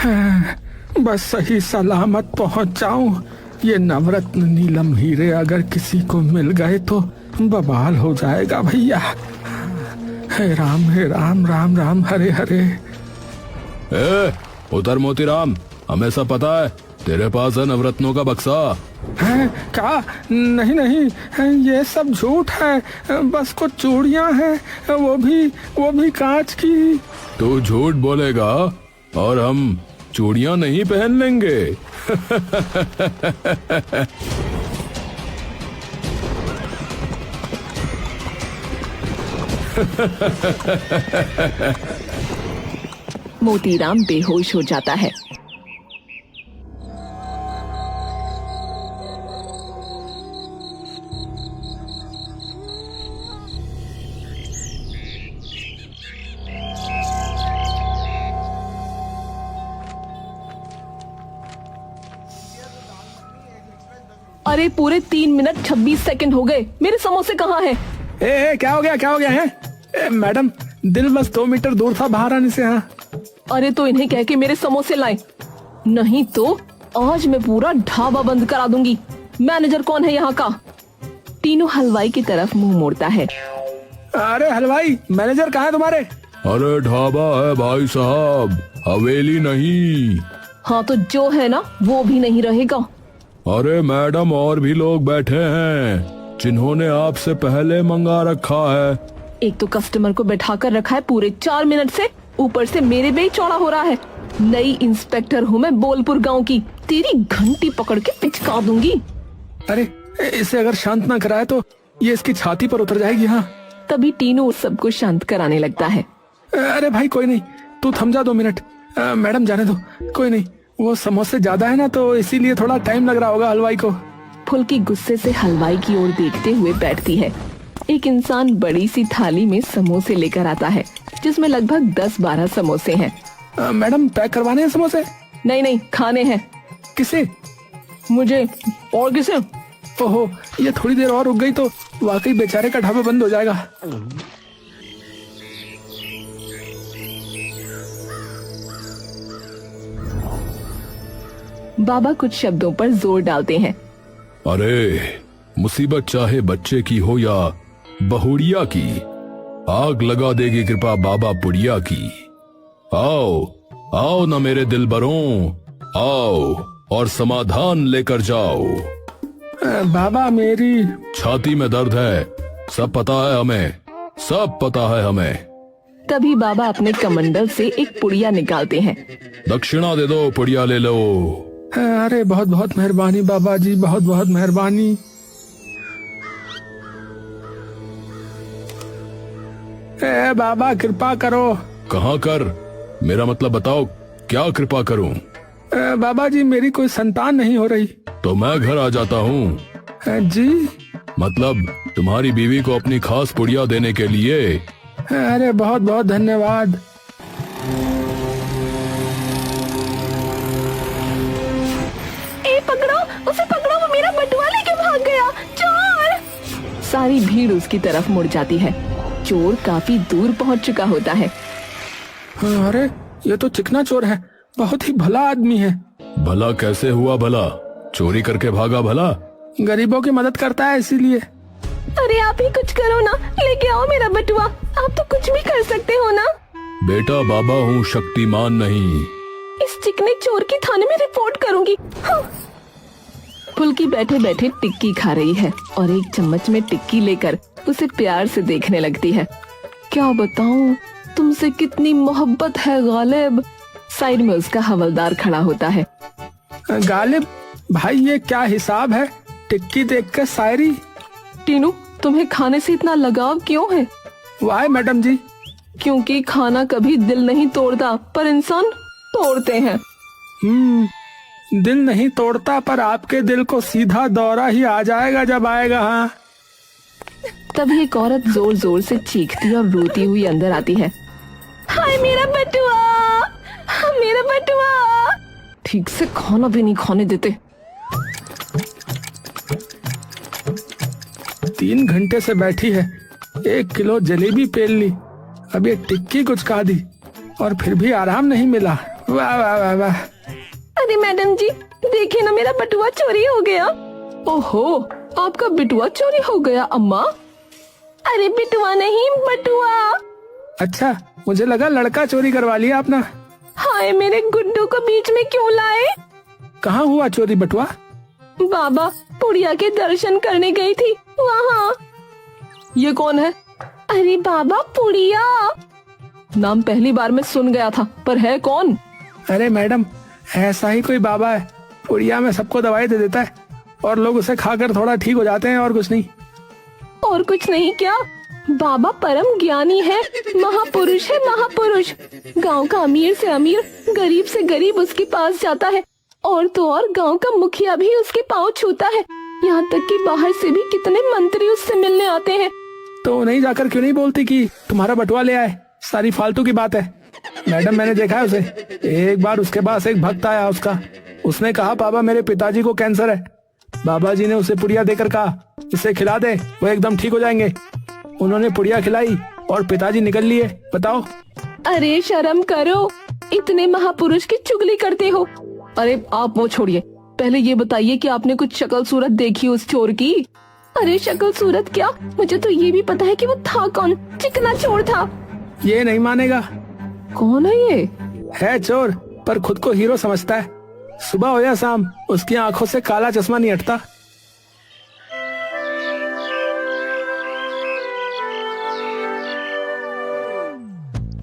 बस सही सलामत पहुंच जाऊं। ये नवरत्न नीलम हीरे अगर किसी को मिल गए तो बवाल हो जाएगा भैया। हे राम राम राम हरे हरे। उधर मोतीराम, हमें सब पता है तेरे पास है नवरत्नों का बक्सा। है क्या? नहीं नहीं, ये सब झूठ है। बस कुछ चूड़ियां हैं, वो भी कांच की। तू झूठ बोलेगा और हम चूड़ियां नहीं पहन लेंगे। मोतीराम बेहोश हो जाता है। अरे पूरे 3 मिनट 26 सेकंड हो गए, मेरे समोसे कहाँ हैं? क्या हो गया है? मैडम, दिल बस 2 मीटर दूर था बाहर आने से। हाँ, अरे तो इन्हें कह के मेरे समोसे लाएं, नहीं तो आज मैं पूरा ढाबा बंद करा दूंगी। मैनेजर कौन है यहाँ का? टीनू हलवाई की तरफ मुंह मोड़ता है। अरे हलवाई, मैनेजर कहाँ है तुम्हारे? अरे ढाबा है भाई साहब, हवेली नहीं। हाँ तो जो है ना वो भी नहीं रहेगा। अरे मैडम, और भी लोग बैठे हैं जिन्होंने आपसे पहले मंगा रखा है। एक तो कस्टमर को बैठा कर रखा है पूरे 4 मिनट से, ऊपर से मेरे पे ही चौड़ा हो रहा है। नई इंस्पेक्टर हूँ मैं बोलपुर गांव की, तेरी घंटी पकड़ के पिचका दूंगी। अरे इसे अगर शांत ना कराए तो ये इसकी छाती पर उतर जाएगी। हाँ, तभी टीनू सबको शांत कराने लगता है। अरे भाई कोई नहीं, तू थम जा 2 मिनट। मैडम जाने दो, कोई नहीं, वो समोसे ज्यादा है ना तो इसीलिए थोड़ा टाइम लग रहा होगा हलवाई को। फुल्की गुस्से से हलवाई की ओर देखते हुए बैठती है। एक इंसान बड़ी सी थाली में समोसे लेकर आता है जिसमें लगभग 10-12 समोसे हैं। मैडम पैक करवाने हैं समोसे? नहीं, खाने हैं। किसे? मुझे। और किसे? ओहो, ये थोड़ी देर और रुक गई तो वाकई बेचारे का ढाबा बंद हो जाएगा। बाबा कुछ शब्दों पर जोर डालते हैं। अरे मुसीबत चाहे बच्चे की हो या बहुड़िया की, आग लगा देगी कृपा बाबा पुड़िया की। आओ आओ ना मेरे दिलबरों, आओ और समाधान लेकर जाओ। बाबा मेरी छाती में दर्द है, सब पता है हमें, सब पता है हमें। तभी बाबा अपने कमंडल से एक पुड़िया निकालते हैं। दक्षिणा दे दो, पुड़िया ले लो। अरे बहुत बहुत मेहरबानी बाबा जी, बहुत बहुत मेहरबानी। बाबा कृपा करो। कहाँ कर? मेरा मतलब बताओ, क्या कृपा करूं? बाबा जी मेरी कोई संतान नहीं हो रही। तो मैं घर आ जाता हूँ। जी? मतलब तुम्हारी बीवी को अपनी खास पुड़िया देने के लिए। अरे बहुत बहुत धन्यवाद। पकड़ो उसे, पकड़ो, वो मेरा बटुआ लेके भाग गया, चोर। सारी भीड़ उसकी तरफ मुड़ जाती है। चोर काफी दूर पहुंच चुका होता है। अरे ये तो चिकना चोर है, बहुत ही भला आदमी है। भला कैसे हुआ भला? चोरी करके भागा भला? गरीबों की मदद करता है इसीलिए। अरे आप ही कुछ करो ना, लेके आओ मेरा बटुआ, आप तो कुछ भी कर सकते हो ना। बेटा बाबा हूँ, शक्तिमान नहीं। इस चिकने चोर की थाने में रिपोर्ट करूंगी। हाँ। फुल्की बैठे बैठे टिक्की खा रही है और एक चम्मच में टिक्की लेकर उसे प्यार से देखने लगती है। क्या बताऊं तुमसे कितनी मोहब्बत है गालिब। साइड में उसका हवलदार खड़ा होता है। गालिब भाई, ये क्या हिसाब है? टिक्की देखकर शायरी। टीनू, तुम्हें खाने से इतना लगाव क्यों है? वाह मैडम जी? क्योंकि खाना कभी दिल नहीं तोड़ता पर इंसान तोड़ते हैं। दिल नहीं तोड़ता पर आपके दिल को सीधा दौरा ही आ जाएगा जब आएगा। हाँ। तभी एक औरत जोर जोर से चीखती और रोती हुई अंदर आती है। हाय मेरा बटुआ, मेरा बटुआ। ठीक से खाना भी नहीं खाने देते। 3 घंटे से बैठी है, 1 किलो जलेबी पेल ली, अब ये टिक्की कुछ खा दी और फिर भी आराम नहीं मिला। वाह वाह वाह वाह। अरे मैडम जी, देखिए ना, मेरा बटुआ चोरी हो गया। ओहो, आपका बिटुआ चोरी हो गया अम्मा? अरे बिटुआ नहीं, बटुआ। अच्छा, मुझे लगा लड़का चोरी करवा लिया आपने। हाय, मेरे गुड्डू को बीच में क्यों लाए? कहाँ हुआ चोरी बटुआ? बाबा, पुड़िया के दर्शन करने गई थी वहाँ। ये कौन है? अरे बाबा, पुड़िया। नाम पहली बार में सुन गया था, पर है कौन? अरे मैडम, ऐसा ही कोई बाबा है, पुड़िया में सबको दवाई दे देता है और लोग उसे खाकर थोड़ा ठीक हो जाते हैं, और कुछ नहीं। और कुछ नहीं क्या? बाबा परम ज्ञानी है, महापुरुष है, महापुरुष। गांव का अमीर से अमीर, गरीब से गरीब उसके पास जाता है, और तो और गांव का मुखिया भी उसके पाँव छूता है। यहाँ तक कि बाहर से भी कितने मंत्री उससे मिलने आते हैं। तो नहीं जाकर क्यों नहीं बोलती कि तुम्हारा बटुआ ले आए? सारी फालतू की बात है। मैडम, मैंने देखा है उसे। एक बार उसके पास एक भक्त आया उसका। उसने कहा, बाबा मेरे पिताजी को कैंसर है। बाबा जी ने उसे पुड़िया देकर कहा, इसे खिला दे, वो एकदम ठीक हो जाएंगे। उन्होंने पुड़िया खिलाई और पिताजी निकल लिए। बताओ। अरे शर्म करो, इतने महापुरुष की चुगली करते हो। अरे आप वो छोड़िए, पहले ये बताइए कि आपने कुछ शक्ल सूरत देखी उस चोर की? अरे शक्ल सूरत क्या, मुझे तो ये भी पता है कि वो था कौन। चिकना चोर था। ये नहीं मानेगा। कौन है ये? है चोर, पर खुद को हीरो समझता है। सुबह हो या शाम, उसकी आंखों से काला चश्मा नहीं हटता।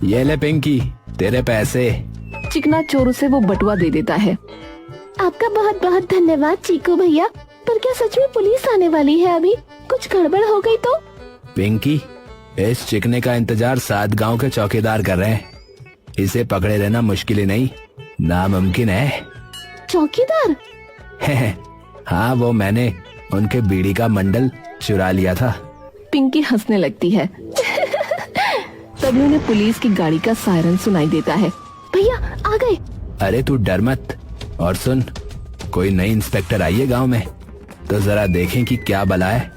ये ले पिंकी, तेरे पैसे। चिकना चोर उसे वो बटुआ दे देता है। आपका बहुत बहुत धन्यवाद चीकू भैया, पर क्या सच में पुलिस आने वाली है? अभी कुछ गड़बड़ हो गई तो? पिंकी, इस चिकने का इंतजार 7 गांव के चौकीदार कर रहे हैं। इसे पकड़े रहना मुश्किल ही नहीं, नामुमकिन है। चौकीदार? हाँ, वो मैंने उनके बीड़ी का मंडल चुरा लिया था। पिंकी हंसने लगती है। तभी उन्हें पुलिस की गाड़ी का सायरन सुनाई देता है। भैया आ गए। अरे तू डर मत। और सुन, कोई नई इंस्पेक्टर आई है गांव में, तो जरा देखें कि क्या बला है।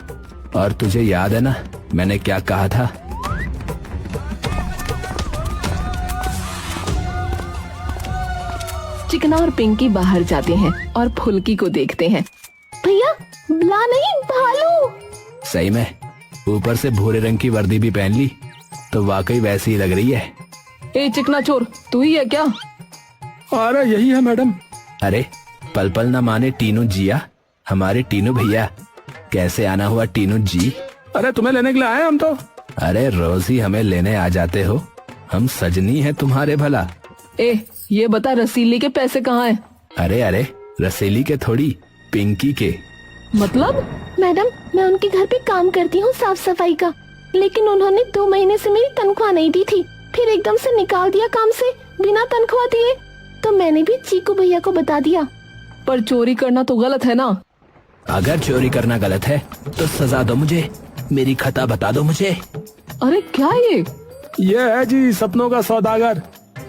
और तुझे याद है ना मैंने क्या कहा था? चिकना और पिंकी बाहर जाते हैं और फुल्की को देखते हैं। भैया, बला नहीं, भालू। सही में, ऊपर से भूरे रंग की वर्दी भी पहन ली तो वाकई वैसी ही लग रही है। ए चिकना चोर, तू ही है क्या? अरे यही है मैडम। अरे पल पल न माने टीनू जिया, हमारे टीनू भैया। कैसे आना हुआ टीनू जी? अरे तुम्हें लेने के लिए आए हम तो। अरे रोज ही हमें लेने आ जाते हो, हम सजनी है तुम्हारे भला। ए, ये बता रसीली के पैसे कहाँ हैं? अरे अरे, रसीली के थोड़ी, पिंकी के। मतलब? मैडम, मैं उनके घर पे काम करती हूँ साफ सफाई का, लेकिन उन्होंने 2 महीने से मेरी तनख्वाह नहीं दी थी, फिर एकदम से निकाल दिया काम से बिना तनख्वाह दिए। तो मैंने भी चीकू भैया को बता दिया। पर चोरी करना तो गलत है ना? अगर चोरी करना गलत है तो सजा दो मुझे, मेरी खता बता दो मुझे। अरे क्या ये है जी सपनों का सौदागर।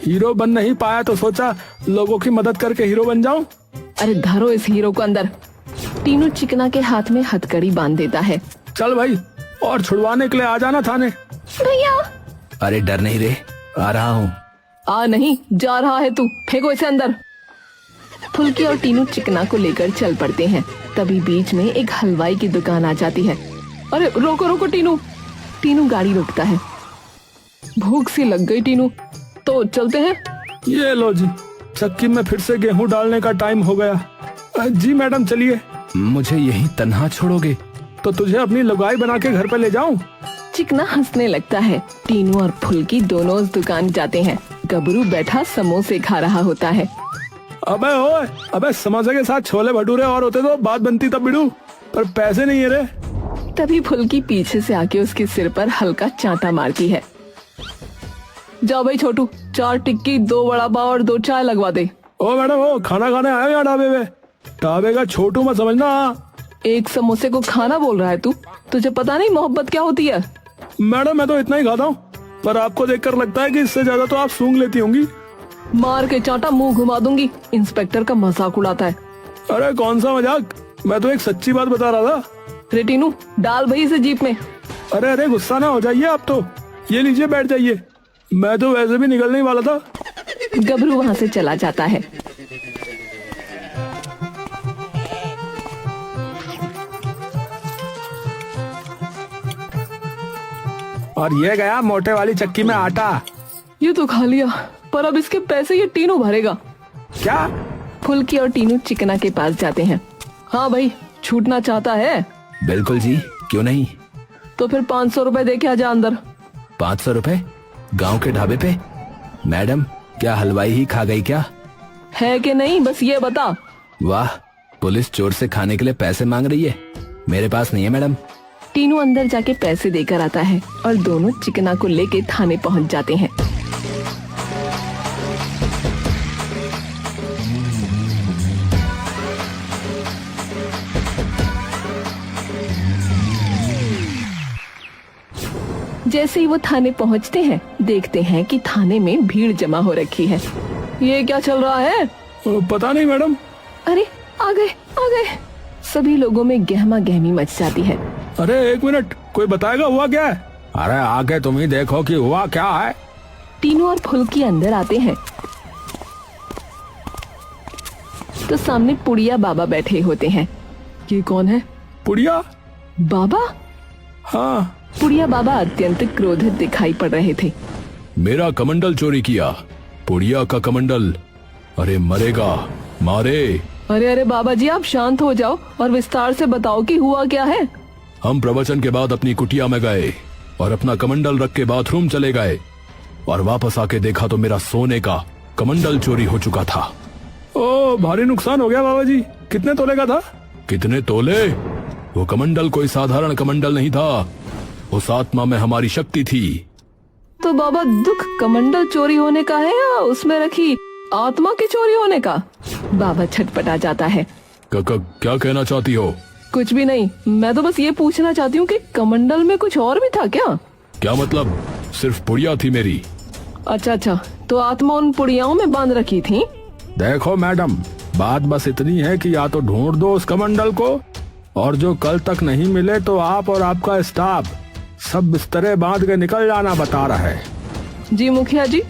हीरो बन नहीं पाया तो सोचा लोगों की मदद करके हीरो बन जाऊं। अरे धरो इस हीरो को अंदर। टीनू चिकना के हाथ में हथकड़ी बांध देता है। चल भाई, और छुड़वाने के लिए आ जाना थाने। भैया। अरे डर नहीं रे, आ रहा हूँ। आ नहीं, जा रहा है तू, फेंको इसे अंदर। फुल्की और टीनू चिकना को लेकर चल पड़ते हैं। तभी बीच में एक हलवाई की दुकान आ जाती है। अरे रोको रोको टीनू। टीनू गाड़ी रोकता है। भूख सी लग गई टीनू, तो चलते हैं। ये लो जी, चक्की में फिर से गेहूं डालने का टाइम हो गया। जी मैडम चलिए। मुझे यहीं तन्हा छोड़ोगे? तो तुझे अपनी लुगाई बना के घर पे ले जाऊं? चिकना हंसने लगता है। टीनू और फुल्की दोनों उस दुकान जाते हैं। गबरू बैठा समोसे खा रहा होता है। अबे ओए, अबे समोसे के साथ छोले भटूरे और होते तो बात बनती तब बिड़ू, पर पैसे नहीं है रे। तभी फुल्की पीछे से आके उसके सिर पर हल्का चांटा मारती है। जाओ भाई छोटू, 4 टिक्की, 2 वड़ा पाव और 2 चाय लगवा दे। ओ मैडम, ओ खाना खाने आए यहाँ ढाबे में? ढाबे का छोटू मत समझना। एक समोसे को खाना बोल रहा है तू? तुझे पता नहीं मोहब्बत क्या होती है? मैडम मैं तो इतना ही खाता हूँ, पर आपको देखकर लगता है कि इससे ज्यादा तो आप सूंघ लेती होंगी। मार के चांटा मुंह घुमा दूंगी। इंस्पेक्टर का मजाक उड़ाता है। अरे कौन सा मजाक, मैं तो एक सच्ची बात बता रहा था। रे टीनू, डाल भाई इसे जीप में। अरे अरे गुस्सा ना हो जाइए आप तो, ये लीजिए बैठ जाइए, मैं तो वैसे भी निकलने ही वाला था। गबरू वहाँ से चला जाता है। और ये गया मोटे वाली चक्की में आटा। ये तो खा लिया, पर अब इसके पैसे ये टीनू भरेगा। क्या? फुल्की और टीनू चिकना के पास जाते हैं। हाँ भाई, छूटना चाहता है? बिल्कुल जी, क्यों नहीं। तो फिर 500 रुपए दे के आजा अंदर। 500 रुपए गांव के ढाबे पे? मैडम, क्या हलवाई ही खा गई क्या? है कि नहीं, बस ये बता। वाह, पुलिस चोर से खाने के लिए पैसे मांग रही है। मेरे पास नहीं है मैडम। टीनू अंदर जाके पैसे देकर आता है और दोनों चिकना को लेके थाने पहुंच जाते हैं। जैसे ही वो थाने पहुंचते हैं, देखते हैं कि थाने में भीड़ जमा हो रखी है। ये क्या चल रहा है? पता नहीं मैडम। अरे आ गए आ गए। सभी लोगों में गहमा गहमी मच जाती है। अरे एक मिनट, कोई बताएगा हुआ क्या है? अरे आके तुम ही देखो कि हुआ क्या है। टीनू और फुल्की अंदर आते हैं तो सामने पुड़िया बाबा बैठे होते हैं। ये कौन है? पुड़िया बाबा? हाँ। पुड़िया बाबा अत्यंत क्रोधित दिखाई पड़ रहे थे। मेरा कमंडल चोरी किया, पुड़िया का कमंडल। अरे मरेगा, मारे। अरे अरे बाबा जी, आप शांत हो जाओ और विस्तार से बताओ कि हुआ क्या है। हम प्रवचन के बाद अपनी कुटिया में गए और अपना कमंडल रख के बाथरूम चले गए और वापस आके देखा तो मेरा सोने का कमंडल चोरी हो चुका था। ओ, भारी नुकसान हो गया बाबा जी। कितने तोले का था? कितने तोले? वो कमंडल कोई साधारण कमंडल नहीं था, उस आत्मा में हमारी शक्ति थी। तो बाबा, दुख कमंडल चोरी होने का है या उसमें रखी आत्मा की चोरी होने का? बाबा छटपटा जाता है। क्या कहना चाहती हो? कुछ भी नहीं, मैं तो बस ये पूछना चाहती हूँ कि कमंडल में कुछ और भी था क्या? क्या मतलब? सिर्फ पुड़िया थी मेरी। अच्छा अच्छा, तो आत्मा उन पुड़ियाओं में बांध रखी थी। देखो मैडम, बात बस इतनी है कि या तो ढूंढ दो उस कमंडल को, और जो कल तक नहीं मिले तो आप और आपका स्टाफ सब बिस्तरे बांध के निकल जाना बता रहा है। जी मुखिया जी।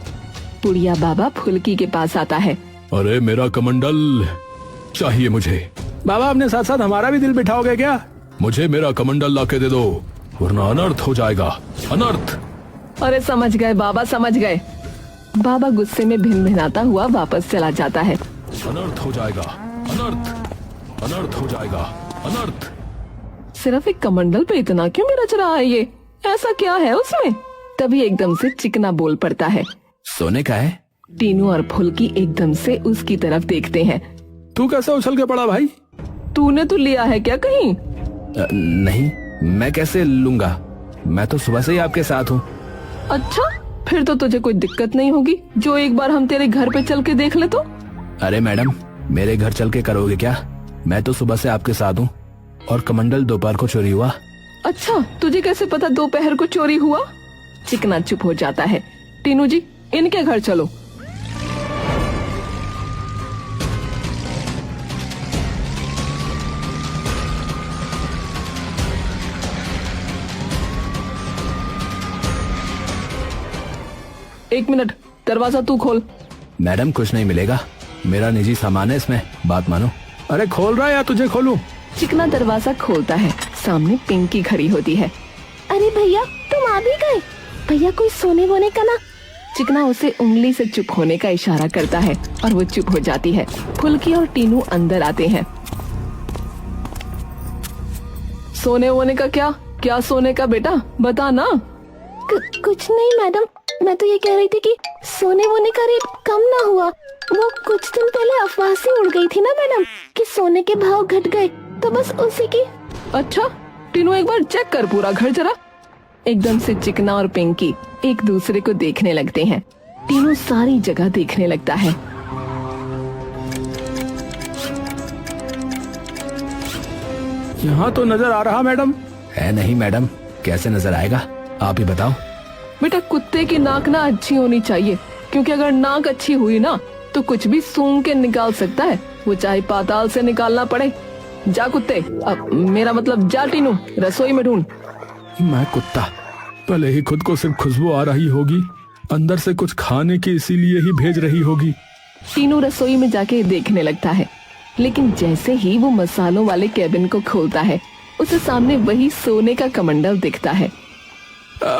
पुड़िया बाबा फुल्की के पास आता है। अरे मेरा कमंडल चाहिए मुझे। बाबा, अपने साथ साथ हमारा भी दिल बिठाओगे क्या? मुझे मेरा कमंडल लाके दे दो, वरना अनर्थ हो जाएगा, अनर्थ। अरे समझ गए बाबा, समझ गए। बाबा गुस्से में भिनभिनाता हुआ वापस चला जाता है। अनर्थ हो जाएगा, अनर्थ, अनर्थ हो जाएगा, अनर्थ। सिर्फ एक कमंडल पे इतना क्यों रच रहा है ये? ऐसा क्या है उसमें? तभी एकदम से चिकना बोल पड़ता है। सोने का है। टीनू और फुल्की एकदम से उसकी तरफ देखते हैं। तू कैसे उछल के पड़ा भाई? तूने तो लिया है क्या कहीं? नहीं, मैं कैसे लूंगा, मैं तो सुबह से ही आपके साथ हूँ। अच्छा, फिर तो तुझे कोई दिक्कत नहीं होगी जो एक बार हम तेरे घर पे चल के देख ले तो। अरे मैडम, मेरे घर चल के करोगे क्या? मैं तो सुबह से आपके साथ हूँ। और कमंडल दोपहर को चोरी हुआ। अच्छा, तुझे कैसे पता दोपहर को चोरी हुआ? चिकना चुप हो जाता है। टीनू जी, इनके घर चलो। एक मिनट, दरवाजा तू खोल। मैडम, कुछ नहीं मिलेगा, मेरा निजी सामान है इसमें, बात मानो। अरे खोल रहा है या तुझे खोलूं? चिकना दरवाजा खोलता है। सामने पिंकी खड़ी होती है। अरे भैया, तुम आ भी गए? भैया, कोई सोने वोने का ना? चिकना उसे उंगली से चुप होने का इशारा करता है और वो चुप हो जाती है। फुल्की और टीनू अंदर आते हैं। सोने वोने का क्या? क्या सोने का बेटा, बता ना। कुछ नहीं मैडम, मैं तो ये कह रही थी कि सोने वोने का रेट कम ना हुआ। वो कुछ दिन पहले अफवाह सी उड़ गई थी ना मैडम कि सोने के भाव घट गए, तो बस उसी की। अच्छा टीनू, एक बार चेक कर पूरा घर जरा। एकदम से चिकना और पिंकी एक दूसरे को देखने लगते हैं। टीनू सारी जगह देखने लगता है। यहाँ तो नजर आ रहा मैडम। है नहीं मैडम, कैसे नजर आएगा, आप ही बताओ। बेटा, कुत्ते की नाक ना अच्छी होनी चाहिए, क्योंकि अगर नाक अच्छी हुई ना तो कुछ भी सूंघ के निकाल सकता है, वो चाहे पाताल से निकालना पड़े। जा कुत्ते, अब मेरा मतलब जा टीनू, रसोई में ढूंढ। मैं कुत्ता, भले ही खुद को सिर्फ खुशबू आ रही होगी, अंदर से कुछ खाने की इसीलिए ही भेज रही होगी। टीनू रसोई में जाके देखने लगता है, लेकिन जैसे ही वो मसालों वाले कैबिन को खोलता है उसे सामने वही सोने का कमंडल दिखता है।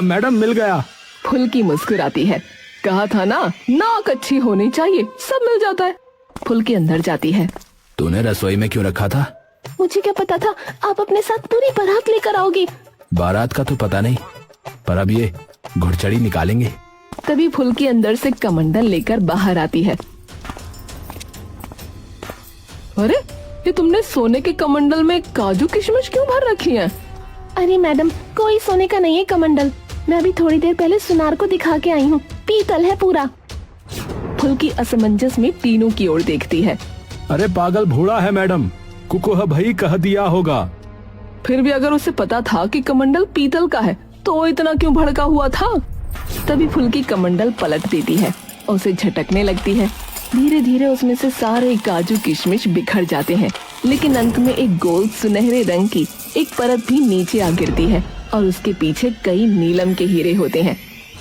मैडम मिल गया। फुल्की मुस्कुराती है। कहा था ना, नाक अच्छी होनी चाहिए, सब मिल जाता है। फुल्की अंदर जाती है। तूने रसोई में क्यों रखा था? मुझे क्या पता था आप अपने साथ पूरी बारात लेकर आओगे। बारात का तो पता नहीं, पर अब ये घुड़चड़ी निकालेंगे। तभी फुल्की अंदर से कमंडल लेकर बाहर आती है। अरे, ये तुमने सोने के कमंडल में काजू किशमिश क्यों भर रखी है? अरे मैडम, कोई सोने का नहीं है कमंडल, मैं अभी थोड़ी देर पहले सुनार को दिखा के आई हूँ, पीतल है पूरा। फुल्की असमंजस में टीनू की ओर देखती है। अरे पागल भूड़ा है मैडम, कुकुह भाई कह दिया होगा। फिर भी अगर उसे पता था कि कमंडल पीतल का है तो इतना क्यों भड़का हुआ था? तभी फुल्की कमंडल पलट देती है और उसे झटकने लगती है। धीरे धीरे उसमें से सारे काजू किशमिश बिखर जाते हैं, लेकिन अंत में एक गोल सुनहरे रंग की एक परत भी नीचे आ गिरती है और उसके पीछे कई नीलम के हीरे होते हैं।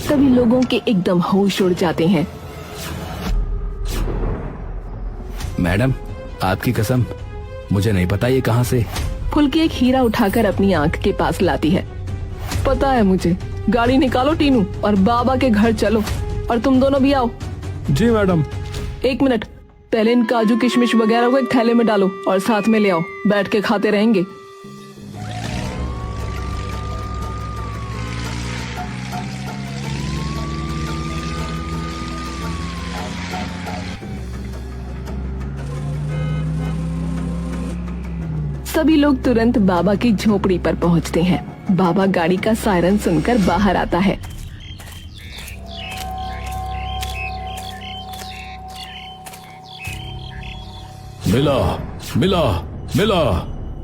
तभी लोगों के एकदम होश उड़ जाते हैं। मैडम, आपकी कसम, मुझे नहीं पता ये कहाँ से। फुल्की एक हीरा उठाकर अपनी आंख के पास लाती है। पता है मुझे। गाड़ी निकालो टीनू और बाबा के घर चलो, और तुम दोनों भी आओ। जी मैडम। 1 मिनट, पहले इन काजू किशमिश वगैरह को एक थैले में डालो और साथ में ले आओ, बैठ के खाते रहेंगे। सभी लोग तुरंत बाबा की झोपड़ी पर पहुंचते हैं। बाबा गाड़ी का सायरन सुनकर बाहर आता है। मिला मिला मिला।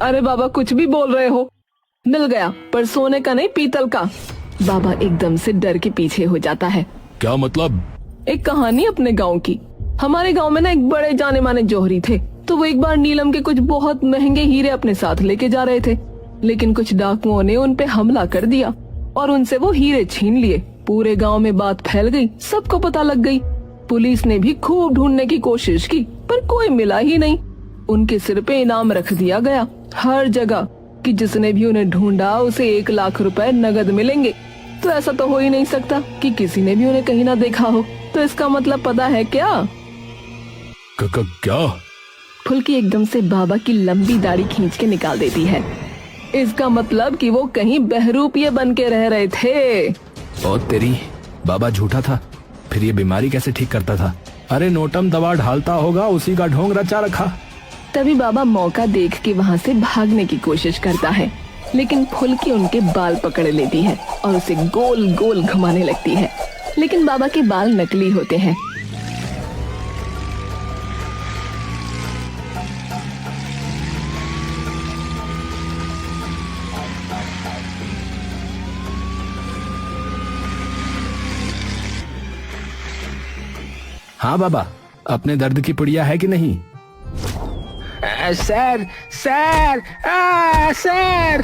अरे बाबा, कुछ भी बोल रहे हो। मिल गया, पर सोने का नहीं, पीतल का। बाबा एकदम से डर के पीछे हो जाता है। क्या मतलब? एक कहानी अपने गांव की। हमारे गांव में ना एक बड़े जाने माने जौहरी थे, तो वो एक बार नीलम के कुछ बहुत महंगे हीरे अपने साथ लेके जा रहे थे, लेकिन कुछ डाकुओं ने उन पे हमला कर दिया और उनसे वो हीरे छीन लिए। पूरे गांव में बात फैल गई, सबको पता लग गई। पुलिस ने भी खूब ढूंढने की कोशिश की, पर कोई मिला ही नहीं। उनके सिर पे इनाम रख दिया गया हर जगह कि जिसने भी उन्हें ढूंढा उसे 1 लाख रुपए नगद मिलेंगे। तो ऐसा तो हो ही नहीं सकता कि किसी ने भी उन्हें कहीं ना देखा हो। तो इसका मतलब पता है क्या? क्या? फुल्की एकदम से बाबा की लंबी दाढ़ी खींच के निकाल देती है। इसका मतलब कि वो कहीं बहरूपिये बन के रह रहे थे। और तेरी, बाबा झूठा था, फिर ये बीमारी कैसे ठीक करता था? अरे नोटम दवा ढालता होगा, उसी का ढोंग रचा रखा। तभी बाबा मौका देख के वहाँ से भागने की कोशिश करता है, लेकिन फुल्की उनके बाल पकड़ लेती है और उसे गोल गोल घुमाने लगती है। लेकिन बाबा के बाल नकली होते हैं। हाँ बाबा, अपने दर्द की पुड़िया है कि नहीं? Sir sir sir